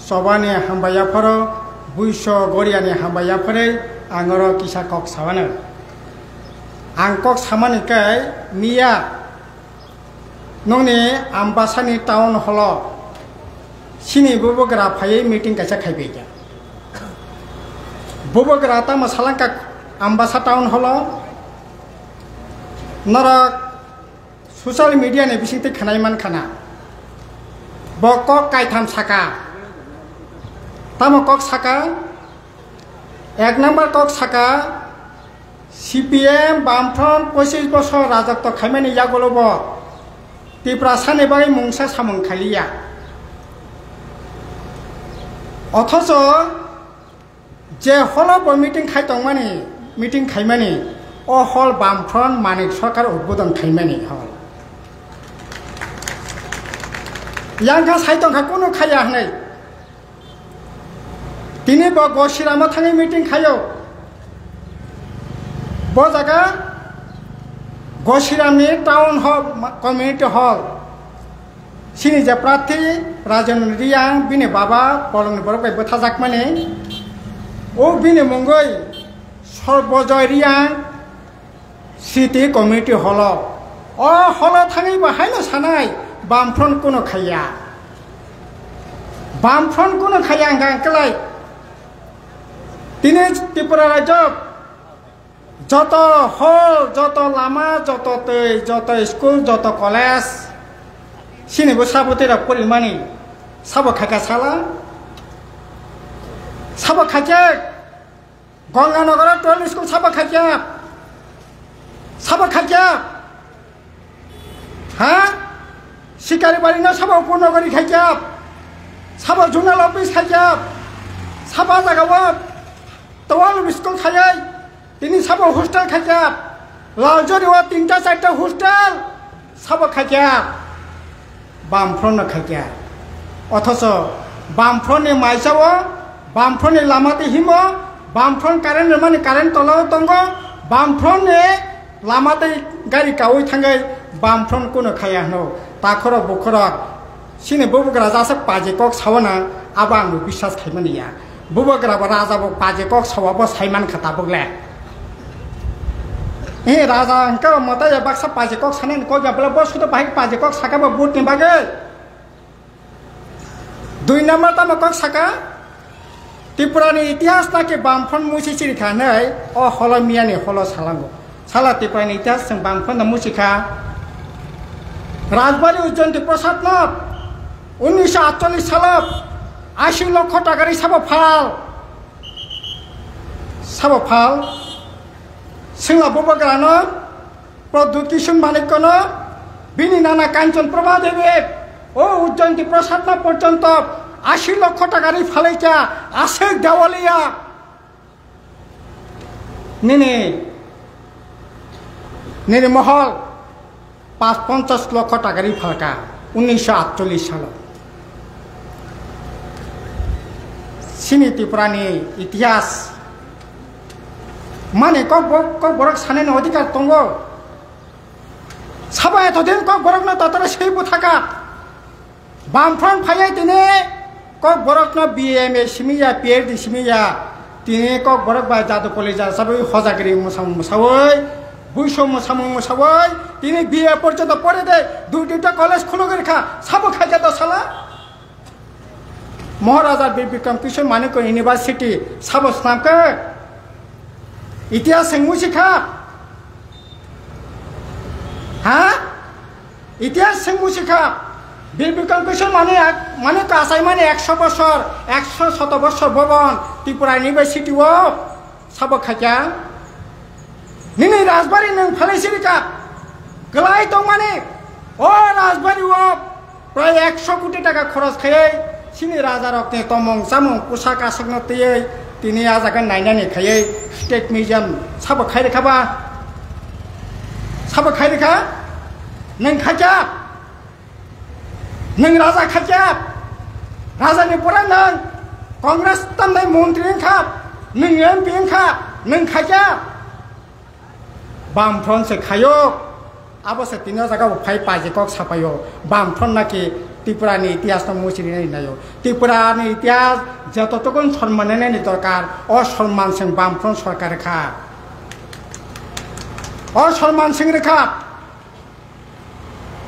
Sobani Hambayaporo, Buisho Goriani Hambayapore, Angoro Kisakok Savana. Angkok Samanikai, Mia Noni Ambasani Town Hall. Sini Bubogra Paye meeting Kachakabeja. Bubogarata Masalanka Ambassa Town Hall. Nara social media ne bising te khanai man khana bokok kaitam saka tamo kok saka এক নম্বর cock saka CPM Bamfront 25 বছর রাজত্ব খাইমানি ইয়াগলব তিপ্রাসানে by মুংসা সামং Khalia অথচ যে hall meeting খাইতংমানি meeting খাইমানি ও হল Bamfront মানিক সরকার উদ্বোধন খাইমানি হল ইয়াংখা সাইতংখা কোনো খাইয়া হনাই তিনি গসিরামা থাঙে মিটিং খাইও জায়গা গসিরামনি টাউন হল কমিউনিটি হল সিনি যে প্রার্থী রাজন রিয়াং বিনে বাবা পরন বরক বথাজাক মানে ও বিনে মঙ্গই সর্বজয় রিয়াং সিটি কমিউনিটি হল ও হল থাঙে বাহাইনো সানাই Bamfront কোনো খাইয়া Bamfront কোনো খাইয়া গাঙ্কলাই তিনি ত্রিপুরা রাজ্য যত হল যত লামা যত তৈ যত স্কুল যত কলেজ সিনিবো সাবতেরা পরিমাণি সাব খাকা সালা সাব খাকে গঙ্গানগর 12 স্কুল সাব খাকে হ্যাঁ শিকারি বাড়ি না সাবা উপনগরী খাইকাপ সাবা জোনাল অফিস খাইকাপ সাবা জায়গাও তোয়াল স্কুল খাইয়াই তিনি সাবা হোস্টেল খাইকাপ লালজরিও 3টা 4টা হোস্টেল সাবা খাইকাপ Bamfront খাইকা অথচ Bamfront নি মাইসাও Bamfront নি লামাতে হিমো Bamfront কারেন্ট মানে কারেন্ট তলাও তঙ্গ Bamfront নি লামাতে গাড়ি কাউই থাঙ্গাই Bamfront কোনো খাইয়া হনো তাখর বখর সিনে বুবগ্রা যাসে পাজেকক সাওনা আবাং বিশ্বাস খাইমানিয়া বুবগ্রা রাজাবো পাজেকক সাওয়াবো সাইমান খাতা বগলে এ রাজা অঙ্ক মতায় বাক্সা পাজেকক সানেন কই গাবলা বসুতো বাহিক পাজেকক সাকাবো বুট নিবাগে 2 নম্বর তামকক সাকা ত্রিপুরানি ইতিহাস নাকি Bamfront মুসিচিরি খানাই ও হল মিয়ানি হল সালাঙ্গো সালা ত্রিপুরানি ইতিহাস जों Bamfront মুসিখা রাজবাড়ী উজ্জয়ন্তী প্রসাদ নাথ 1948 সালত 80 লক্ষ টাকার সাব ফাল সিংলা বুবগ্রান প্রদ্যুৎ কিশোর মানিক্যন বিনি নানা কাঞ্চন প্রভা দেবী ও উজ্জয়ন্তী প্রসাদ নাথ পর্যন্ত 80 লক্ষ টাকার ফালাইকা আছে দেওয়ালিয়া নিনে মহল 50 লক্ষ টাকার ফাঁকা 1948 সাল সিনি ত্রিপুরানি ইতিহাস মানে কক বরক সানেন অধিকার তঙ্গ সাবা এতদিন কক বরক না তাতারা সেইবো থাকা Bamfront ফাইয়াই তিনি কক বরক না BMA সিমিয়া PhD সিমিয়া তিনি কক বরক বা জাদু কলেজা সবাই হজাগিরি মুসাওই বুইশো মুসাওই তিনি বিএ পর্যন্ত পড়ে দেয় 2টা কলেজ খুলগে রেখা সাবো খাইজা তো সালা মহারাজা বীর বিক্রম কিশোর মানিক্য ইউনিভার্সিটি সাবো স্নামকে ইতিহাস মুসিখা হ্যাঁ ইতিহাস মুসিখা বীর বিক্রম কিশোর মানিক্য আসাই মানে 100 বছর 100 বছর ভবন ত্রিপুরা ইউনিভার্সিটি ও সাবো খাইজা নিনি রাজবাড়ি নং ফালাইছিরিকা গলাই তো মানে ও রাজবাড়ি ও প্রায় 100 কোটি টাকা খরচ খাই সিনি রাজা রক্তে তমং সামং পোশাক আশাক নতেই তিনি আজাগান নাইনানি খাই স্টেট মিউজিয়াম সাবো খাই রেখাবা সাবো খাই রেখা নং খাইজা नों राजा खाजाब राजानि परा नों कांग्रेस तामनाय मन्त्रि खाब नों एमपि खाब नों खाजाब Bamfront से खायो अब से 3 जगह फाइ पाजेকক सापायो Bamfront नाकि ত্রিপুরানি ইতিহাস মুছিয়ে নাইও ত্রিপুরানি ইতিহাস যতটুকুন সম্মানে নাইনি দরকার অসম্মান সিং বামফ্রন্ট সরকার রেখা অসম্মান সিং রেখা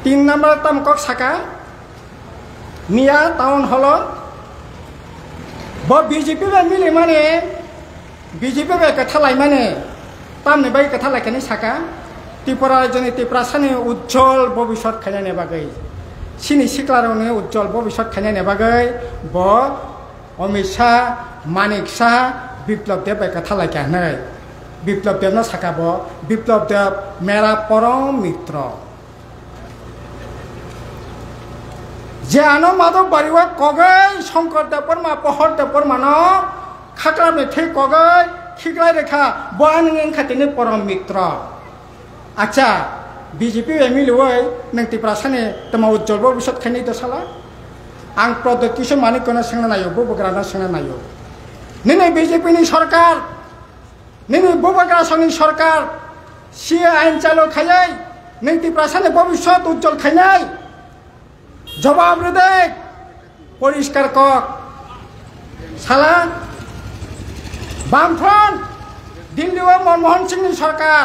3 নম্বর তামকক সাকা মিয়া টাউন হল বিজেপি মিলে মানে বিজেপি কথালাই মানে তামনি বাই কথালাইখানি সাকা ত্রিপুরা রাজ্যनि ত্রিপুরা সাनि उज्जवल भबिष्यत खायनायनि बागै सिनि सिख्लारावनि उज्जवल भबिष्यत खायनायनि बागै ब अमित शाह मानिक शाह बिप्लब देव बाय কথাलाइखानै बिप्लब देवनो साका ब बिप्लब देव मेरा परम मित्र जे आनो माधव बारिवा कगै शंकर देव बर्मा पहर देव बर्मानो खाक्रामनि थै कगै खिग्लाय रेखा बयान खातिनि परम मित्र अच्छा बीजेपी एमएलए नों त्रिपुरा सानि तमा उज्जवल भबिष्यत खायनि दसाला आं प्रदत्त किशोर मानिकनो सोंना नायो बबग्रानो सोंना नायो नोंनि बीजेपी सरकार नोंनि बबग्रा संनि सरकार सि आइन चालु खायै नों त्रिपुरा सानि भबिष्यत उज्जवल खायनाय जवाब दे परिष्कार কক साला बामफ्रन्ट दिल्लीआव मनमोहन सिंहनि सरकार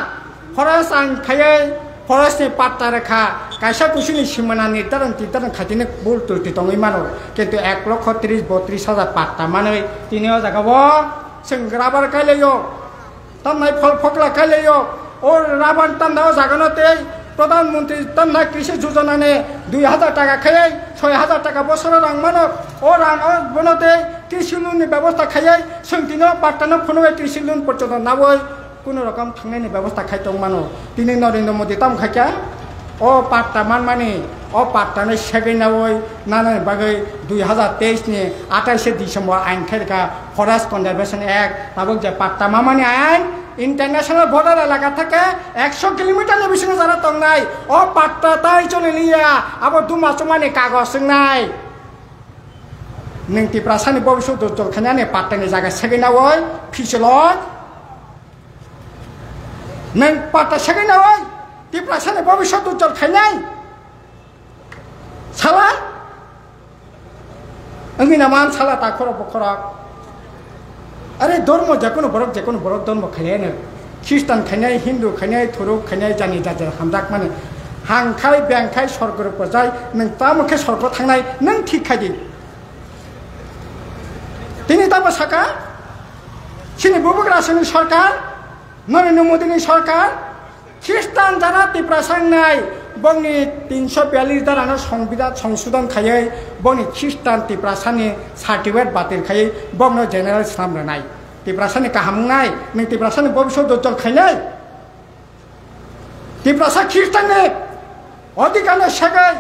फरेस्ट आइन खायै फरेस्टनि पाट्टा रेखा कायसा कुसुनि सिमाना निर्धारण खाथिनि बुल तुर्ति दङै मानो किन्तु 1,30,32,000 पाट्टा मानै तिनियाव जागाबो जों राबार गायलायो तामनाय फल फकला गायलायो ओ राबार तामनायाव जागानोते प्रधानमंत्री तामनाय कृषि योजनाने 2,000 टाका खायै 6,000 टाका बोसोराव रां मानो ओ रां बनोते कृषि लोननि व्यवस्था खायै जों तिनियाव पाट्टानो फुनबाय कृषि लोन पर्यन्त नावै কোনো রকম থাংনাयनि ব্যবস্থা খাইতং মানো তিনি নরেন্দ্র মোদী তাম খাইকা ও পাট্টা মানমানি ও পাট্টানে সেগैनावै नानानि बागै 2023 नि 28 डिसेम्बर आइन खायका फरेस्ट कनजारभेशन एक्ट नाबक जे पाट्टा मामानि आइन इंटरनेशनल बॉर्डर एलाका থেকে 100 किलोमीटर बेसिनि जारा तंनाय ও পাট্টা তাই চলে লিয়া আবার দুমাসমানি কাগজ সংনাय नों ত্রিপুরা सानि भबिष्यत उज्जवल खायनायनि पाट्टानि जागा सेगैनावै फिसलत नों पाट्टा सेगैनावै त्रिपुरा सानि भबिष्यत उज्जवल खायनाय साला अंगिना मान साला ताखर बखरक अरे धर्म जेकुनु बरक धर्म खायनायनो ख्रिस्टान खायनाय हिंदू खायनाय तुरुक खायनाय जानि जाजा हामजाक माने हांखाय बेंखाय स्वर्गरप जाय नों तामुखे स्वर्ग थांनाय नों ठीक खायदि तिनि ताबो साका सिनि बुबग्रा सिनि सरकार नरेंद्र मोदी सरकार ख्रिस्टान जाना त्रिपुरा सांनाय बंनि 342 दारानो संविधान संशोधन खायै बंनि ख्रिस्टान त्रिपुरा सानि सार्टिफिकेट बातिल खायै बंनो जेनेरेल सामनाय त्रिपुरा सानि काहामनाय नों त्रिपुरा सानि भबिष्यत उज्जवल खायनाय त्रिपुरा सा ख्रिस्टाननि अधिकार सेगै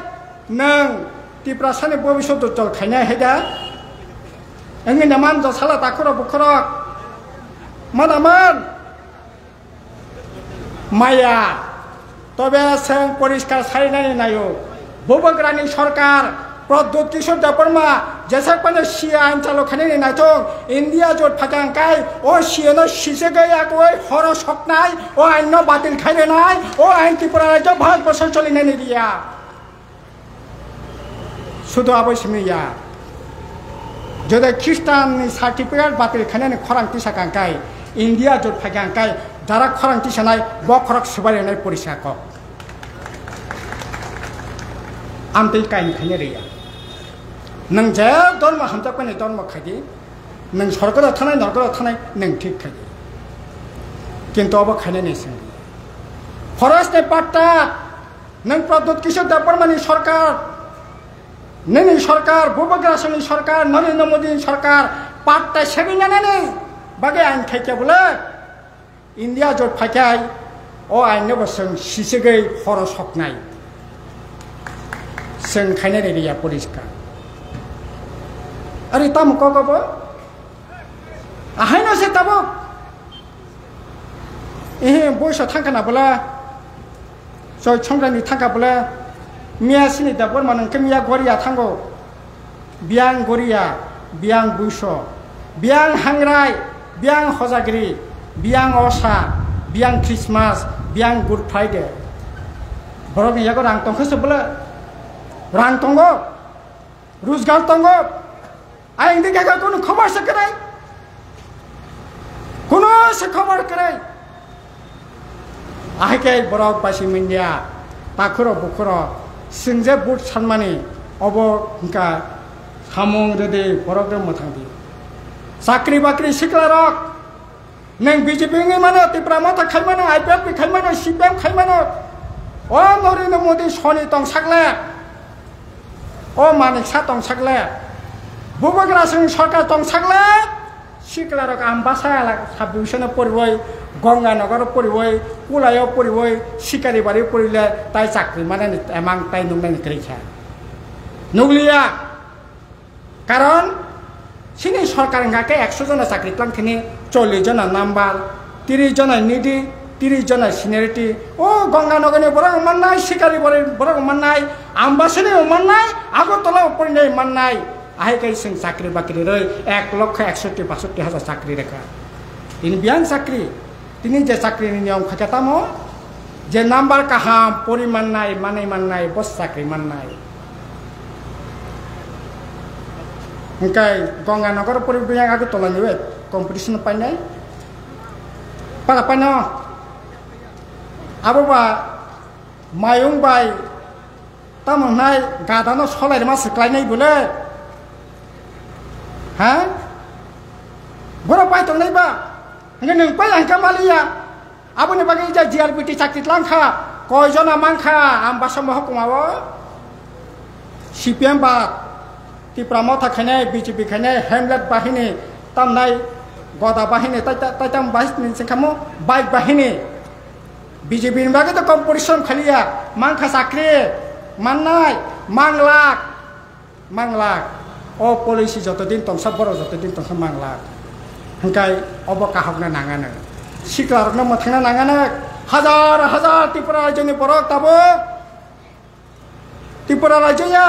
नों त्रिपुरा सानि भबिष्यत उज्जवल खायनाय हैदा अंगिना मान साला ताखर बखरक मादामान माया तबे जों परिष्कार सायनानै नायो बबग्रानि सरकार प्रद्युत किशोर देवबर्मा जेसेबांनो सि आइन चालु खायनायनि नायथं इन्डिया जट फागांखाय ओ सिनो सिसेगै आगै हर सकनाय ओ आइनो बातिल खायनाय ओ आइन त्रिपुरा राज्य भारतबर्ष चलिनायनि दिया शुद्ध आबैसमिया যদি খ্রিস্টানनि सार्टिफिकेट बातिल खायनायनि खरांथि सागांखाय इन्डिया जट फागांखाय যারা খরাংটি সানায় বখরক সুবারিনায় পরিষ্কার কক আমতেই কাইন খাইনে রেয়া नों जे धर्म हामजाकबाय धर्म खायदि नों सरकाराव थानाय नरकाराव थानाय नों ठीक खायदि किन्तु अब खायनायनि सों फरेस्टनि पाट्टा नों प्रद्युत किशोर देवबर्मानि सरकार नोंनि सरकार बुबग्रासनि सरकार नरेंद्र मोदीनि सरकार पाट्टा सेगैनानै बागै आइन खायखाबोले इंडिया जट फायखाय ओ आइनोबो जों सिसेगै हर सकनाय जों खायनायनि दैया परिष्कार अरे तामुकगबो आहायनो से ताबो एहे बयस थांखानाबोला जय संग्रानि थांखाबोला मिया सिनि दाबोरमा नोंखौ मिया गरिया थांगौ बियां गरिया बियां बुइस बियां हांराय बियां हजागिरि बियां असा बियां क्रिसमास बियां गुड फ्राइडे बरक याको रां तंखौ सोबोला रां तंगो रोजगार दङ आं दिखे कोनो खबर से करे कोनो से खबर करे आहके बरक पासी मिन्दिया ताखुरो बुखुरो सिंजे बुट सानमानि अब इनका सामुं रेदे बरक रे मोथांदि साख्रि बाख्रि सिख्लारक नों बीजेपी मानो त्रिपुरा माथा खायमानो आईपीएफ खायमानो सीपीएम खायमानो ओ नरेन्द्र मोदी सनी दं सागले ओ मानिकसा दं सागले बुबग्रा सिंह सरकार दं सागले सिख्लारक आम्बासा साबडिभिजन परिबय गंगानगर परिबय कुलाय परिबय शिकारिबारि परिले ताई चाकरी माने एमां ताई नुंनानि करिखा नुगलिया कारण सिनि सरकार गाके 100 जना चाकरी प्लांथिनि 40 जना नाम्बार 30 जना निधि 30 जना सिनियरिटी ओ गंगानगरनि बरक माननाय शिकारिबारि बरक माननाय आम्बासानि माननाय आगरतला परिने माननाय आहके सिं चाकरी बाकरी रे 1,61,62,000 चाकरी रेखा इन बियान चाकरी तिनी जे चाकरी नियम खाकेतामो जे नाम्बार काहाम परिमाण नाय माने माननाय बस चाकरी माननाय ओंखाय गंगानगर परिबयां आगरतला निवे कम्पिटिशन पाइनाय पारा पाइनो आबोबा मायं बाय तामनाय गादानो सलाय मा सिख्लायनाय बोले हा बरा पाइ तंनायबा नों पाइ आंका मालिया आबोनि बागै जा जिआरबिटि चाकरि लांखा कयजना मांखा आम्बासा महकुमावो सीपीएम बा त्रिपुरा माथा खायनाय बीजेपी खायनाय हेमलेट बाहिनी तामनाय गदा बाहिनी ताइताम बाहिनी सिखामो बाइक बाहिनी बीजेपी नि बागै तो कम्पिटिशन खालिया मांखा चाकरि माननाय मांलाक ओ पलिसि जत दिन तंसा बर जत दिन तंसा मांलाक हंकाय अब काहकना नाङानो सिख्लारकनो मोथांना नाङानो हाजार हाजार त्रिपुरा राज्योनि बरक दाबो त्रिपुरा राज्योया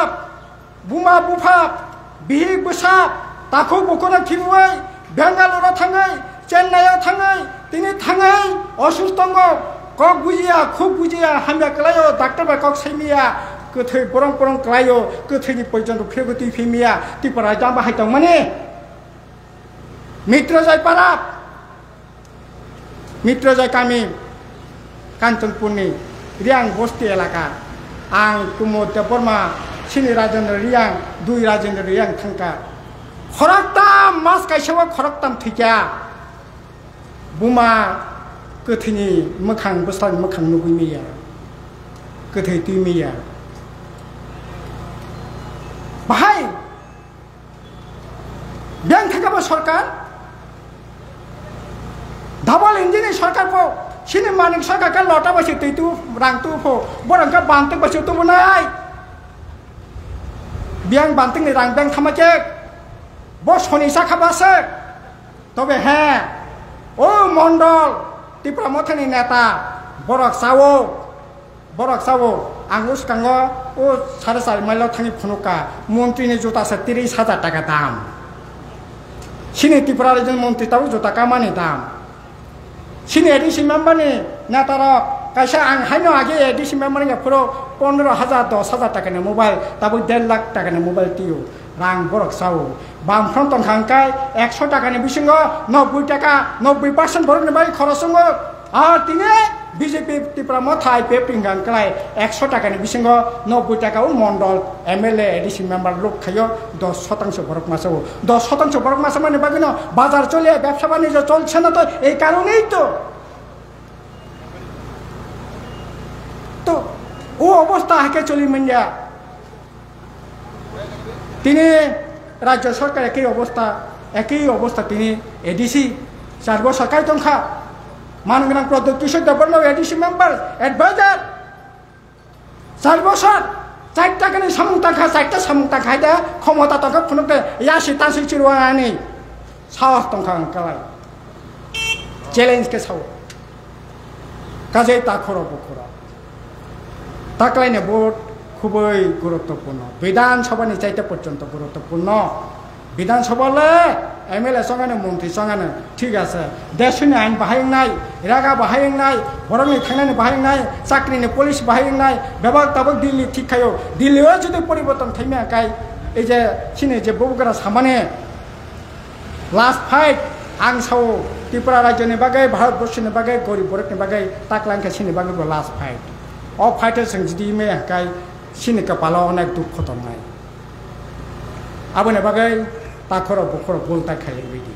बुमा बुफाब बिहिक बुसाब ताखौ बुखनो थिबुय बेंगालुराव थाङै चेन्नाइयाव थाङै तिनि थाङै असुस्थ कक बुजिया खुब बुजिया हामया कलायो डाक्टर बा कक सैमिया गोथै बरं बरं कलायो गोथैनि पयजन फेगति फेमिया त्रिपुरा राज्योआ बाहायदों माने मित्रजय पाराब मित्रजय कामी कांचनपुरनि रियां बस्ती एलाका आं कुमुद देबबर्मा सिनि राजेन्द्र रियां दुई राजेन्द्र रियां थांका खरकताम मास काइसेवा खरकताम थैया बुमा गोथैनि मोखां बोस्लानि मोखां नुगैमिया गोथै तुइमिया बाहाय बेंक थाकाबो सरकार धाबल इंजिनी सरकार फो सिनि मानिक सरकार का लटा बसे तैतु रांतु फो बरंका बांते बसे तो बनाय बियां बांते नि रां बेंक थामाके बस सनिसा खाबासे तबे हे ओ मंडल त्रिपुरा मथानि नेता बरक सावो आंगुस कांगो ओ 4.5 माइल थांनि फुनुका मन्त्रीनि जुतासे 30,000 टाका दाम सिनि त्रिपुरा राज्योनि मन्त्री ताबो जुता कामानि दाम सिनि एडिसि मेम्बारनि नेतार कायसा आं हायनो आगे एडिसि मेम्बारनि फुरो 15,000 10,000 टाकानि मोबाइल ताबो 1.5 लाख टाकानि मोबाइल तियो रां बरक सावो बामफ्रन्ट तंखांकाय 100 टाकानि बिसिङो 90 टाका 90% बरकनि बाय खरसङो आर तिने बीजेपी त्रिपुरा मथा आईपीएफ पिंगान कलाय 100 टाकानि बिसिङो 90 टाका उ मण्डल एमएलए एडिसि मेम्बार लोक खायो 10% बरक मासो 10% बरक मासो माने बागिनो बाजार चले ব্যবসা বাণিজ্য চলছে না তো এই কারণেই তো ও অবস্থা হাকে চলি মিন্ডিয়া তিনি রাজ্য সরকার একই অবস্থা তিনি এডিসি 4 বছর সরকার তংখা মানগনাং প্রদত্ত কিশোর দেববর্মা এডিসি মেম্বার অ্যাডভাইজার 4 বছর 4 টাকানি সামুং টাকা 4টা সামুং টাকা হাইদা ক্ষমতা টাকা ফুনুকে ইয়াসি তাসি চিরওয়ানি সাহস তংখা কালাই চ্যালেঞ্জ কে সাও কাজে তাখর বখরা তাকলাইনে ভোট খুবই গুরুত্বপূর্ণ বিধানসভানি চাইতে পর্যন্ত গুরুত্বপূর্ণ বিধানসভালে एमएलए संगाने मंत्री संगाने ठीक আছে देशनि आइन बाहायनाय रागा बाहायनाय बरंनि थांनानै बाहायनाय साख्रिनि पुलिस बाहायनाय बेबाग ताबक दिल्ली ठीक खायो दिल्लीयाव जुदि परिवर्तन थाइमा काय এই যে সিনে যে বগুড়া সামানে লাস্ট ফাইট आं साव त्रिपुरा राज्यनि बागै भारतबर्षनि बागै गरिब बरकनि बागै ताकलांखा सिनि बागै लास्ट फाइट अ फाइट जों जुदि मे हाय सिनि कपालाव अनेक दुख दंनाय आबोनि बागै ताखर बखर बोलता खाय बिदि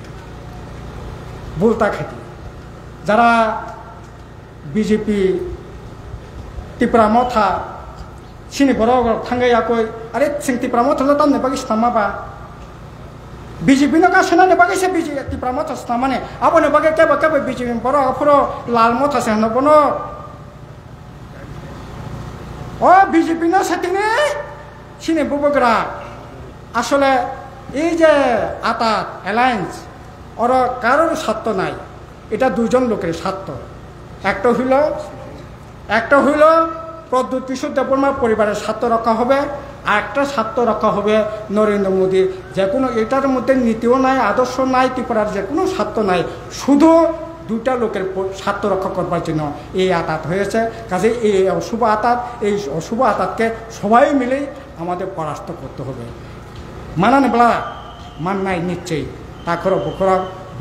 बोलता खाय যারা বিজেপি त्रिपुरा मथा सिनि बरग थांगायाखै आरे जों त्रिपुरा मथा तामने बागै सामाबा BJP no kasana ne bagai se BJP Tripura मथा सामाने आबोनि बागै केबा केबा BJP बरग फुरो लाल मथा से न बनो ओ BJP no साथिने सिनि बबगरा আসলে এই যে আতাত অ্যালায়েন্স ওর কারোর স্বার্থ নাই এটা দুজন লোকের স্বার্থ একটা হইল প্রদ্যুৎ কিশোর দেববর্মার পরিবারের স্বার্থ রক্ষা হবে আর একটা স্বার্থ রক্ষা হবে নরেন্দ্র মোদীর যে কোনো এটার মধ্যে নীতিও নাই আদর্শ নাই ত্রিপুরার যে কোনো স্বার্থ নাই শুধু দুটা লোকের স্বার্থ রক্ষা করবার জন্য এই আতাত হয়েছে কাজে এই অশুভ আতাতকে সবাই মিলেই আমাদের পরাস্ত করতে হবে मानाने बला माननाय निश्चय ताखर बखर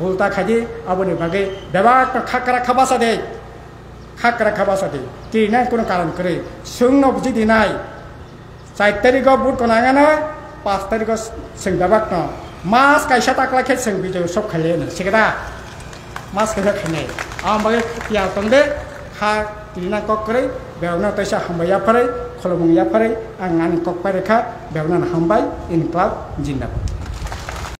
बोलता खाजी आबोनि बागै बेबाक खाकरा खाबासा दे कि ना कोनो कारण करे सोंनो बुझि दिनाय 4 तारिख बुट कोनाङानो 5 तारिख सों बेबाक न मास कायसा ताकला खे सों बिजय सब खाले न सिगदा मास कायसा खाने आम बागै पिया तंदे खा तिना ककरै बेवना तैसा हमया फरै खलबुंया फरै आं नानि ककपाय रेखा बेवना हामबाय इनक्लाब जिन्दाबाद